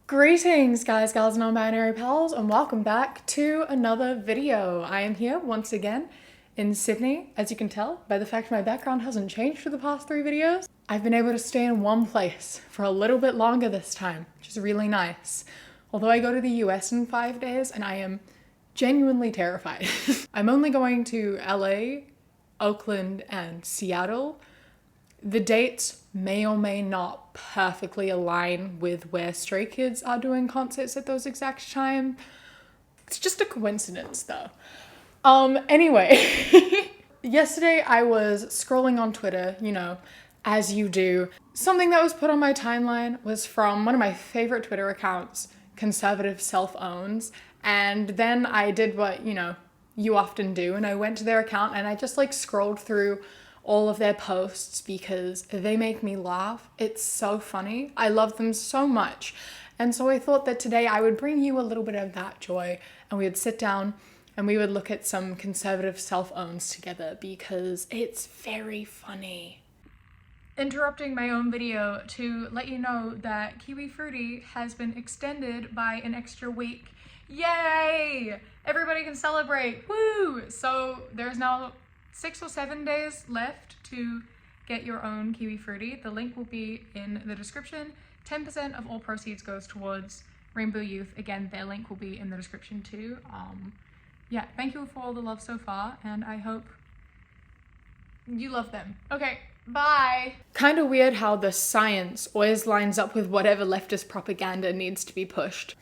Greetings guys, gals, and non-binary pals, and welcome back to another video. I am here once again in Sydney. As you can tell by the fact my background hasn't changed for the past 3 videos. I've been able to stay in one place for a little bit longer this time, which is really nice. Although I go to the US in 5 days and I am genuinely terrified. I'm only going to LA, Oakland, and Seattle. The dates may or may not perfectly align with where Stray Kids are doing concerts at those exact times. It's just a coincidence though. Anyway, yesterday I was scrolling on Twitter, you know, as you do. Something that was put on my timeline was from one of my favorite Twitter accounts, Conservative Self-Owns. And then I did what, you know, you often do, and I went to their account and I just like scrolled through all of their posts because they make me laugh. It's so funny. I love them so much. And so I thought that today I would bring you a little bit of that joy and we would sit down and we would look at some conservative self-owns together because it's very funny. Interrupting my own video to let you know that Kiwi Fruity has been extended by an extra week. Yay! Everybody can celebrate, woo! So there's now 6 or 7 days left to get your own Kiwi Fruity. The link will be in the description. 10% of all proceeds goes towards Rainbow Youth. Again, their link will be in the description too. Yeah, thank you for all the love so far, and I hope you love them. Okay, bye. Kind of weird how the science always lines up with whatever leftist propaganda needs to be pushed.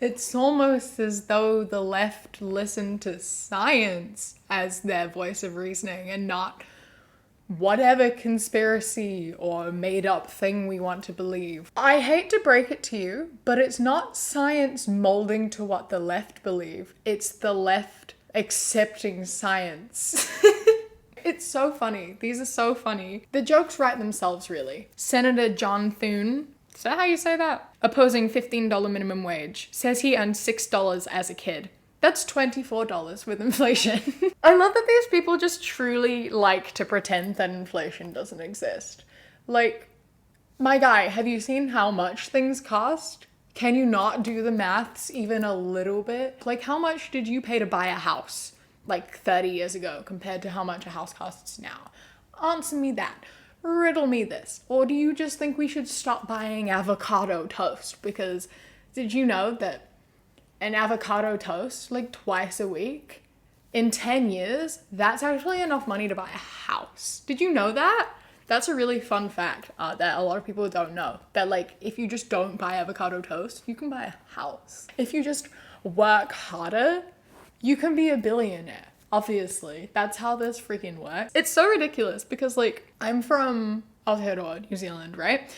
It's almost as though the left listened to science as their voice of reasoning and not whatever conspiracy or made up thing we want to believe. I hate to break it to you, but it's not science molding to what the left believe. It's the left accepting science. It's so funny. These are so funny. The jokes write themselves, really. Senator John Thune, is that how you say that? Opposing $15 minimum wage, says he earned $6 as a kid. That's $24 with inflation. I love that these people just truly like to pretend that inflation doesn't exist. Like, my guy, have you seen how much things cost? Can you not do the maths even a little bit? Like, how much did you pay to buy a house like 30 years ago compared to how much a house costs now? Answer me that. Riddle me this. Or do you just think we should stop buying avocado toast? Because did you know that an avocado toast, like twice a week, in 10 years, that's actually enough money to buy a house? Did you know that? That's a really fun fact that a lot of people don't know. That like, if you just don't buy avocado toast, you can buy a house. If you just work harder, you can be a billionaire. Obviously, that's how this freaking works. It's so ridiculous because like, I'm from Aotearoa, New Zealand, right?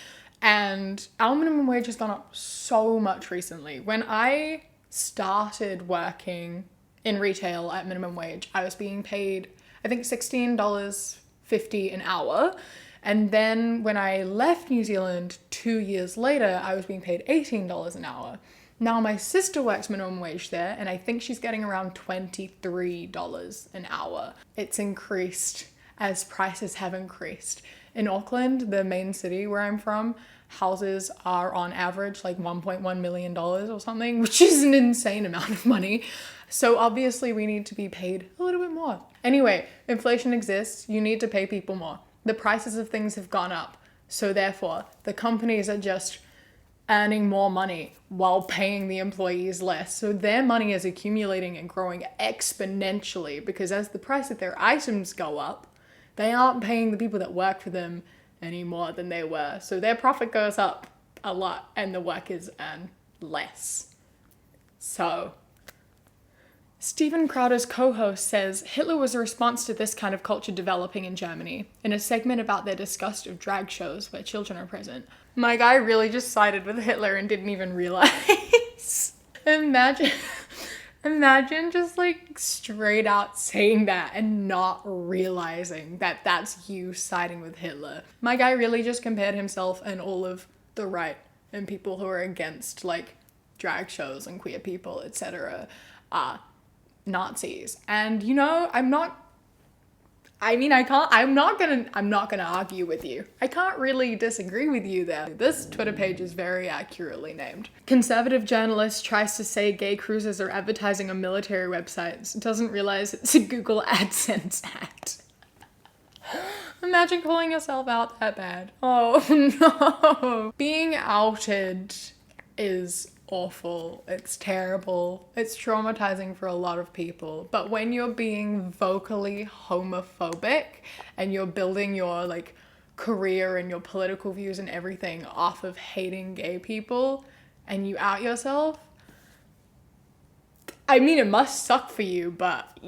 And our minimum wage has gone up so much recently. When I started working in retail at minimum wage, I was being paid, I think $16.50 an hour. And then when I left New Zealand 2 years later, I was being paid $18 an hour. Now my sister works minimum wage there and I think she's getting around $23 an hour. It's increased as prices have increased. In Auckland, the main city where I'm from, houses are on average like $1.1 million or something, which is an insane amount of money. So obviously we need to be paid a little bit more. Anyway, inflation exists, you need to pay people more. The prices of things have gone up. So therefore, the companies are just earning more money while paying the employees less. So their money is accumulating and growing exponentially because as the price of their items go up, they aren't paying the people that work for them any more than they were. So their profit goes up a lot and the workers earn less. So Steven Crowder's co-host says Hitler was a response to this kind of culture developing in Germany in a segment about their disgust of drag shows where children are present. My guy really just sided with Hitler and didn't even realize. Imagine just like straight out saying that and not realizing that that's you siding with Hitler. My guy really just compared himself and all of the right and people who are against like drag shows and queer people, etc. Nazis. And you know, I'm not I mean, I'm not gonna argue with you. I can't really disagree with you there. This Twitter page is very accurately named. Conservative journalist tries to say gay cruises are advertising on military websites. Doesn't realize it's a Google AdSense ad. Imagine calling yourself out that bad. Oh no. Being outed is awful. It's terrible. It's traumatizing for a lot of people. But when you're being vocally homophobic and you're building your like career and your political views and everything off of hating gay people and you out yourself, I mean, it must suck for you, but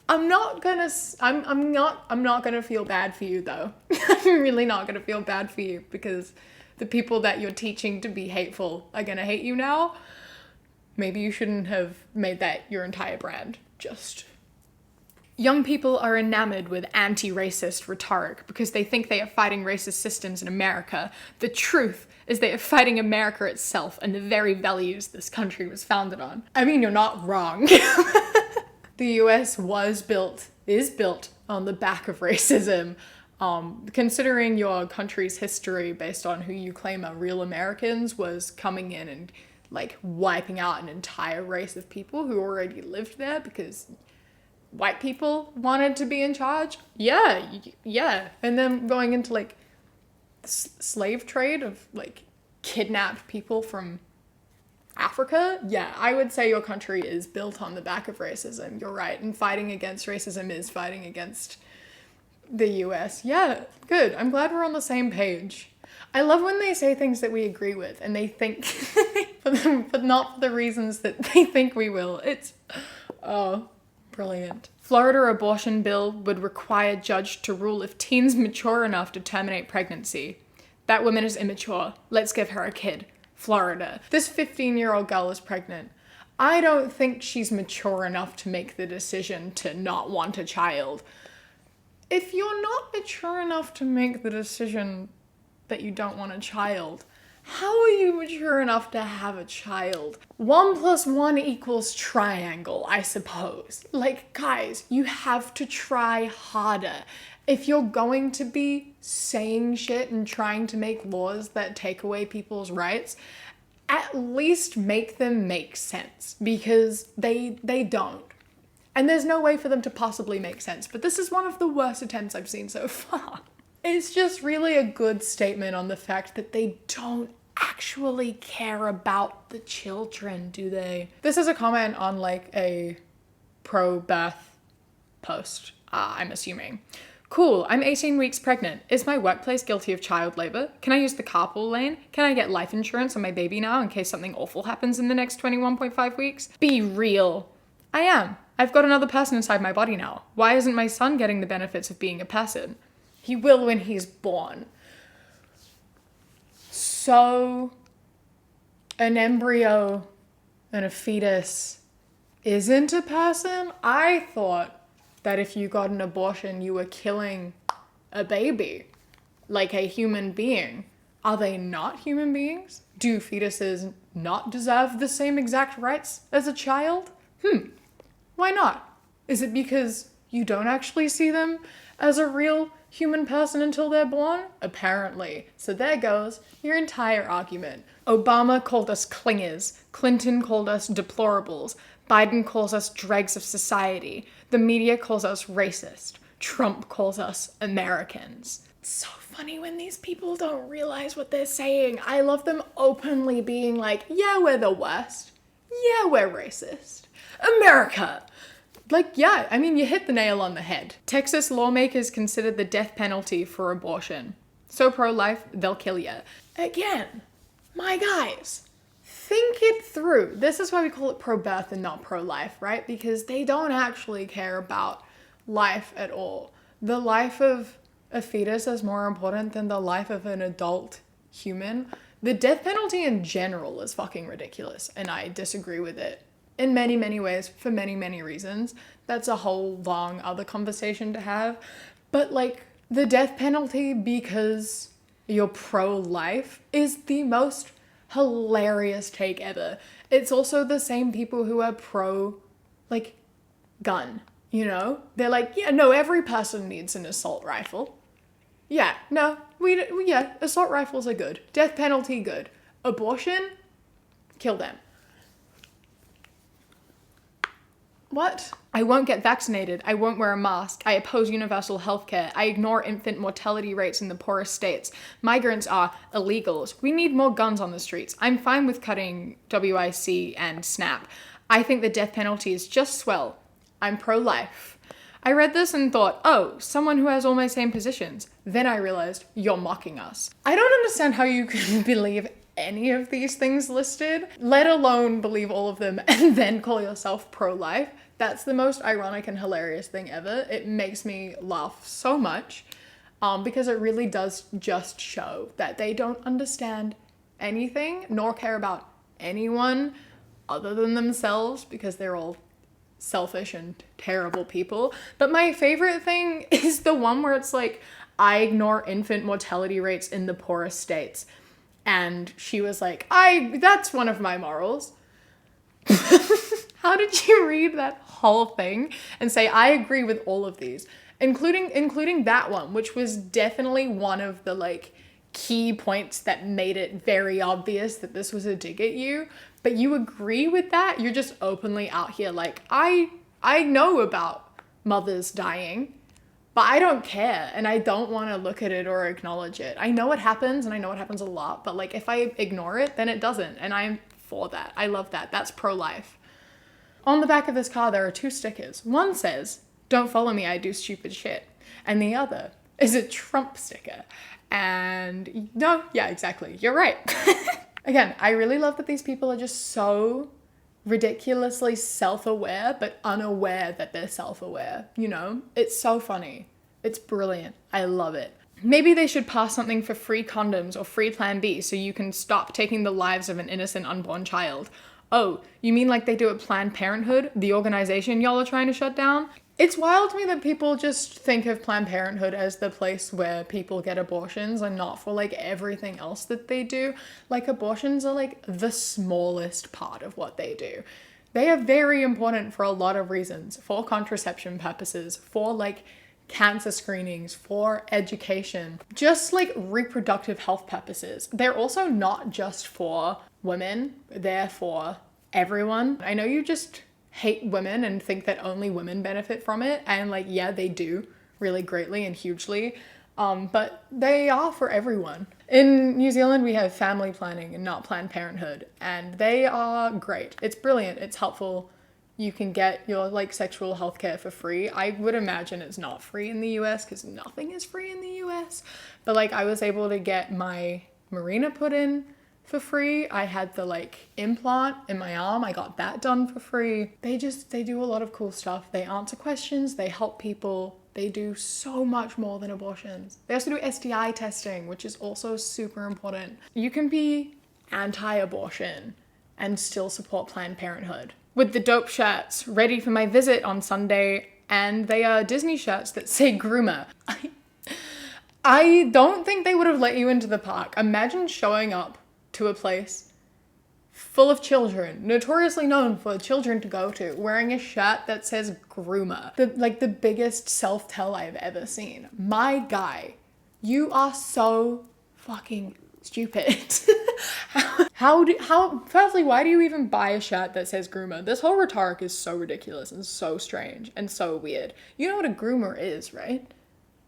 I'm not gonna feel bad for you though. I'm really not gonna feel bad for you because the people that you're teaching to be hateful are gonna hate you now. Maybe you shouldn't have made that your entire brand. Just. Young people are enamored with anti-racist rhetoric because they think they are fighting racist systems in America. The truth is they are fighting America itself and the very values this country was founded on. I mean, you're not wrong. The US is built on the back of racism. Considering your country's history based on who you claim are real Americans was coming in and like wiping out an entire race of people who already lived there because white people wanted to be in charge. Yeah. And then going into like slave trade of like kidnapped people from Africa. Yeah, I would say your country is built on the back of racism. You're right. And fighting against racism is fighting against the US. Yeah, good. I'm glad we're on the same page. I love when they say things that we agree with and they think, but not for the reasons that they think we will. It's, oh, brilliant. Florida abortion bill would require judge to rule if teens mature enough to terminate pregnancy. That woman is immature. Let's give her a kid. Florida. This 15-year-old girl is pregnant. I don't think she's mature enough to make the decision to not want a child. If you're not mature enough to make the decision that you don't want a child, how are you mature enough to have a child? 1 + 1 = triangle, I suppose. Like, guys, you have to try harder. If you're going to be saying shit and trying to make laws that take away people's rights, at least make them make sense, because they don't. And there's no way for them to possibly make sense, but this is one of the worst attempts I've seen so far. It's just really a good statement on the fact that they don't actually care about the children, do they? This is a comment on like a pro-birth post, I'm assuming. Cool, I'm 18 weeks pregnant. Is my workplace guilty of child labor? Can I use the carpool lane? Can I get life insurance on my baby now in case something awful happens in the next 21.5 weeks? Be real. I am. I've got another person inside my body now. Why isn't my son getting the benefits of being a person? He will when he's born. So, an embryo and a fetus isn't a person? I thought that if you got an abortion, you were killing a baby, like a human being. Are they not human beings? Do fetuses not deserve the same exact rights as a child? Why not? Is it because you don't actually see them as a real human person until they're born? Apparently. So there goes your entire argument. Obama called us clingers. Clinton called us deplorables. Biden calls us dregs of society. The media calls us racist. Trump calls us Americans. It's so funny when these people don't realize what they're saying. I love them openly being like, yeah, we're the worst. Yeah, we're racist. America. Like, yeah, I mean, you hit the nail on the head. Texas lawmakers considered the death penalty for abortion. So pro-life, they'll kill you. Again, my guys, think it through. This is why we call it pro-birth and not pro-life, right? Because they don't actually care about life at all. The life of a fetus is more important than the life of an adult human. The death penalty in general is fucking ridiculous, and I disagree with it in many, many ways for many, many reasons. That's a whole long other conversation to have. But like, the death penalty because you're pro-life is the most hilarious take ever. It's also the same people who are pro, like, gun. You know, they're like, yeah, no, every person needs an assault rifle. Yeah, no, yeah, assault rifles are good. Death penalty, good. Abortion, kill them. What? I won't get vaccinated. I won't wear a mask. I oppose universal healthcare. I ignore infant mortality rates in the poorest states. Migrants are illegals. We need more guns on the streets. I'm fine with cutting WIC and SNAP. I think the death penalty is just swell. I'm pro-life. I read this and thought, oh, someone who has all my same positions. Then I realized you're mocking us. I don't understand how you can believe any of these things listed, let alone believe all of them and then call yourself pro-life. That's the most ironic and hilarious thing ever. It makes me laugh so much because it really does just show that they don't understand anything nor care about anyone other than themselves, because they're all selfish and terrible people. But my favorite thing is the one where it's like, I ignore infant mortality rates in the poorest states. And she was like, that's one of my morals. How did you read that whole thing and say, I agree with all of these, including that one, which was definitely one of the like key points that made it very obvious that this was a dig at you, but you agree with that? You're just openly out here like, I know about mothers dying, but I don't care and I don't want to look at it or acknowledge it. I know it happens and I know it happens a lot, but like if I ignore it, then it doesn't, and I'm for that. I love that. That's pro-life. On the back of this car, there are 2 stickers. One says, don't follow me, I do stupid shit. And the other is a Trump sticker. And no, yeah, exactly. You're right. Again, I really love that these people are just so ridiculously self-aware, but unaware that they're self-aware, you know? It's so funny. It's brilliant. I love it. Maybe they should pass something for free condoms or free Plan B so you can stop taking the lives of an innocent unborn child. Oh, you mean like they do at Planned Parenthood, the organization y'all are trying to shut down? It's wild to me that people just think of Planned Parenthood as the place where people get abortions and not for like everything else that they do. Like abortions are like the smallest part of what they do. They are very important for a lot of reasons, for contraception purposes, for like cancer screenings, for education, just like reproductive health purposes. They're also not just for women, they're for everyone. I know you just hate women and think that only women benefit from it, and like, yeah, they do really greatly and hugely, but they are for everyone. In New Zealand, we have family planning and not Planned Parenthood, and they are great. It's brilliant. It's helpful. You can get your like sexual health care for free. I would imagine it's not free in the US because nothing is free in the US, but like I was able to get my Mirena put in for free. I had the like implant in my arm. I got that done for free. They do a lot of cool stuff. They answer questions. They help people. They do so much more than abortions. They also do STI testing, which is also super important. You can be anti-abortion and still support Planned Parenthood. With the dope shirts ready for my visit on Sunday, and they are Disney shirts that say groomer. I don't think they would have let you into the park. Imagine showing up to a place full of children, notoriously known for children to go to, wearing a shirt that says groomer. The biggest self-tell I've ever seen. My guy, you are so fucking stupid. Firstly, why do you even buy a shirt that says groomer? This whole rhetoric is so ridiculous and so strange and so weird. You know what a groomer is, right?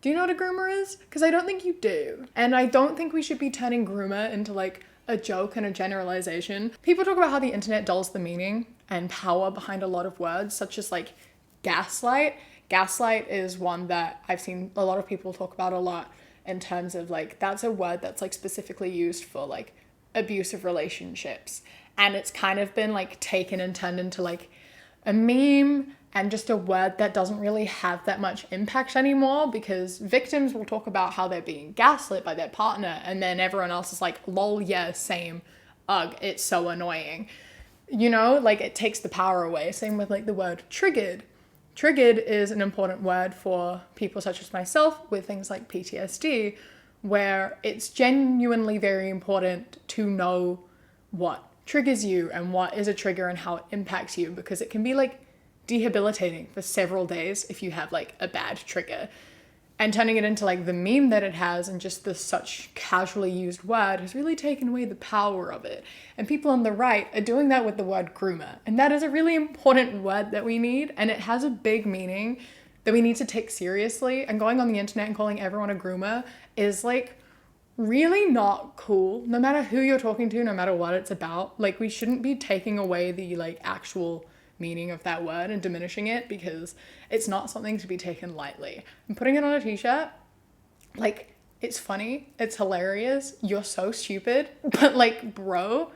Do you know what a groomer is? Because I don't think you do. And I don't think we should be turning groomer into like a joke and a generalization. People talk about how the internet dulls the meaning and power behind a lot of words, such as like gaslight. Gaslight is one that I've seen a lot of people talk about a lot in terms of like, that's a word that's like specifically used for like abusive relationships. And it's kind of been like taken and turned into like a meme and just a word that doesn't really have that much impact anymore, because victims will talk about how they're being gaslit by their partner and then everyone else is like, lol, yeah, same, ugh, it's so annoying. You know, like it takes the power away. Same with like the word triggered. Triggered is an important word for people such as myself with things like PTSD, where it's genuinely very important to know what triggers you and what is a trigger and how it impacts you, because it can be like debilitating for several days if you have like a bad trigger. And turning it into like the meme that it has and just the such casually used word has really taken away the power of it. And people on the right are doing that with the word groomer. And that is a really important word that we need. And it has a big meaning that we need to take seriously. And going on the internet and calling everyone a groomer is like really not cool. No matter who you're talking to, no matter what it's about, like we shouldn't be taking away the like actual meaning of that word and diminishing it, because it's not something to be taken lightly. And putting it on a t-shirt, like, it's funny, it's hilarious, you're so stupid, but like, bro,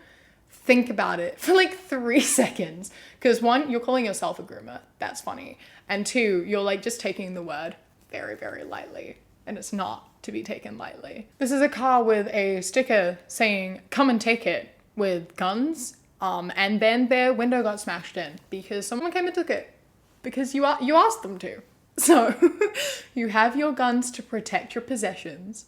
think about it for like 3 seconds. Because one, you're calling yourself a groomer, that's funny. And two, you're like just taking the word very, very lightly, and it's not to be taken lightly. This is a car with a sticker saying, "Come and take it," with guns. And then their window got smashed in because someone came and took it because you asked them to. So you have your guns to protect your possessions,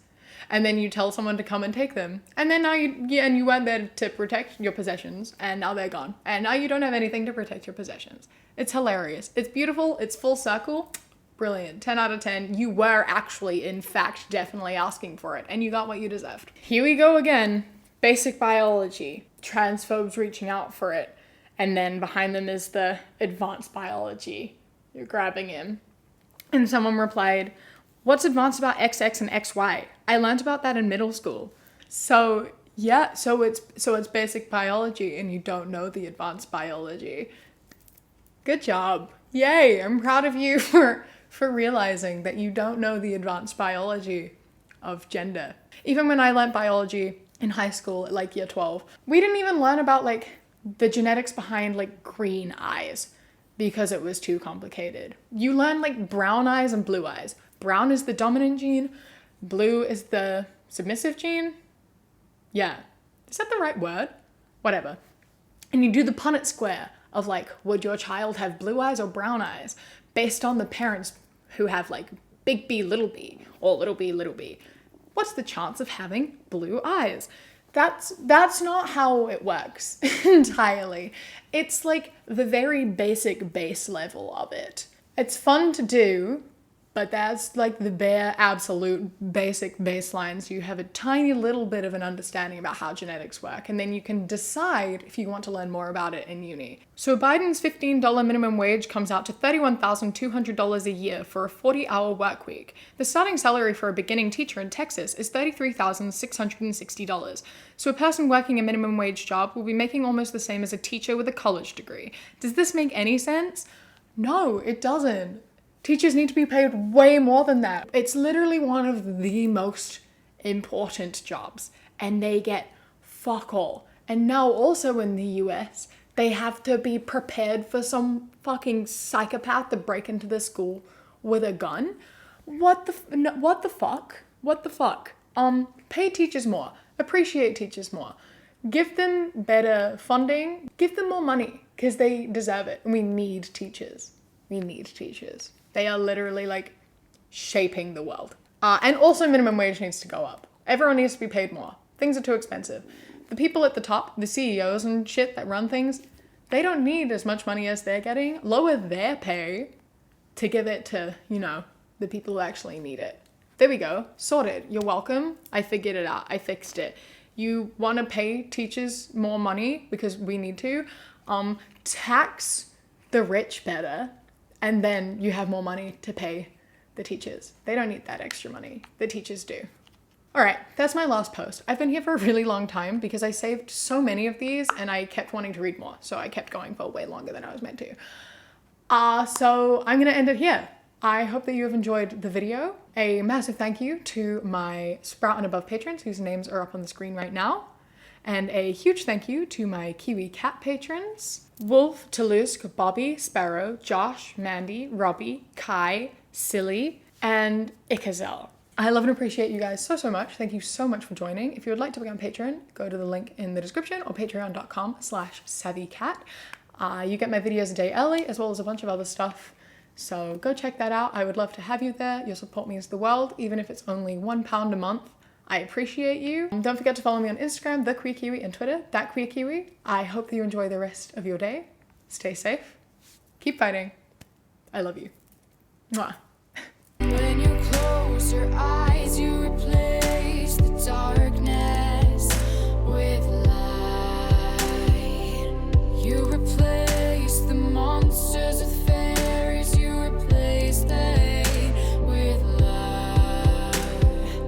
and then you tell someone to come and take them. And then now you weren't there to protect your possessions, and now they're gone. And now you don't have anything to protect your possessions. It's hilarious. It's beautiful. It's full circle. Brilliant. 10 out of 10. You were actually, in fact, definitely asking for it, and you got what you deserved. Here we go again. Basic biology. Transphobes reaching out for it. And then behind them is the advanced biology. You're grabbing him. And someone replied, "What's advanced about XX and XY? I learned about that in middle school." So yeah, so it's basic biology and you don't know the advanced biology. Good job. Yay, I'm proud of you for realizing that you don't know the advanced biology of gender. Even when I learned biology in high school at like year 12, we didn't even learn about like the genetics behind like green eyes because it was too complicated. You learn like brown eyes and blue eyes. Brown is the dominant gene, blue is the submissive gene. Yeah, is that the right word? Whatever. And you do the Punnett square of like, would your child have blue eyes or brown eyes based on the parents who have like big B, little b, or little b, little b. What's the chance of having blue eyes? That's not how it works entirely. It's like the very basic base level of it. It's fun to do, but that's like the bare absolute basic baseline. So you have a tiny little bit of an understanding about how genetics work, and then you can decide if you want to learn more about it in uni. So Biden's $15 minimum wage comes out to $31,200 a year for a 40-hour work week. The starting salary for a beginning teacher in Texas is $33,660. So a person working a minimum wage job will be making almost the same as a teacher with a college degree. Does this make any sense? No, it doesn't. Teachers need to be paid way more than that. It's literally one of the most important jobs, and they get fuck all. And now also in the US, they have to be prepared for some fucking psychopath to break into the school with a gun. What the fuck? What the fuck? Pay teachers more. Appreciate teachers more. Give them better funding. Give them more money, because they deserve it. And we need teachers. We need teachers. They are literally like shaping the world. And also minimum wage needs to go up. Everyone needs to be paid more. Things are too expensive. The people at the top, the CEOs and shit that run things, they don't need as much money as they're getting. Lower their pay to give it to, you know, the people who actually need it. There we go. Sorted. You're welcome. I figured it out. I fixed it. You want to pay teachers more money because we need to. Tax the rich better. And then you have more money to pay the teachers. They don't need that extra money. The teachers do. All right, that's my last post. I've been here for a really long time because I saved so many of these and I kept wanting to read more. So I kept going for way longer than I was meant to. So I'm gonna end it here. I hope that you have enjoyed the video. A massive thank you to my Sprout and Above patrons whose names are up on the screen right now. And a huge thank you to my Kiwi Cat patrons. Wolf, Toulouse, Bobby, Sparrow, Josh, Mandy, Robbie, Kai, Silly, and Ikazel. I love and appreciate you guys so much. Thank you so much for joining. If you would like to become a patron, go to the link in the description or patreon.com/savvycat. You get my videos a day early as well as a bunch of other stuff. So go check that out. I would love to have you there. Your support means the world, even if it's only £1 a month. I appreciate you. Don't forget to follow me on Instagram, The Queer Kiwi, and Twitter, That Queer Kiwi. I hope that you enjoy the rest of your day. Stay safe. Keep fighting. I love you. Mwah. When you close your eyes.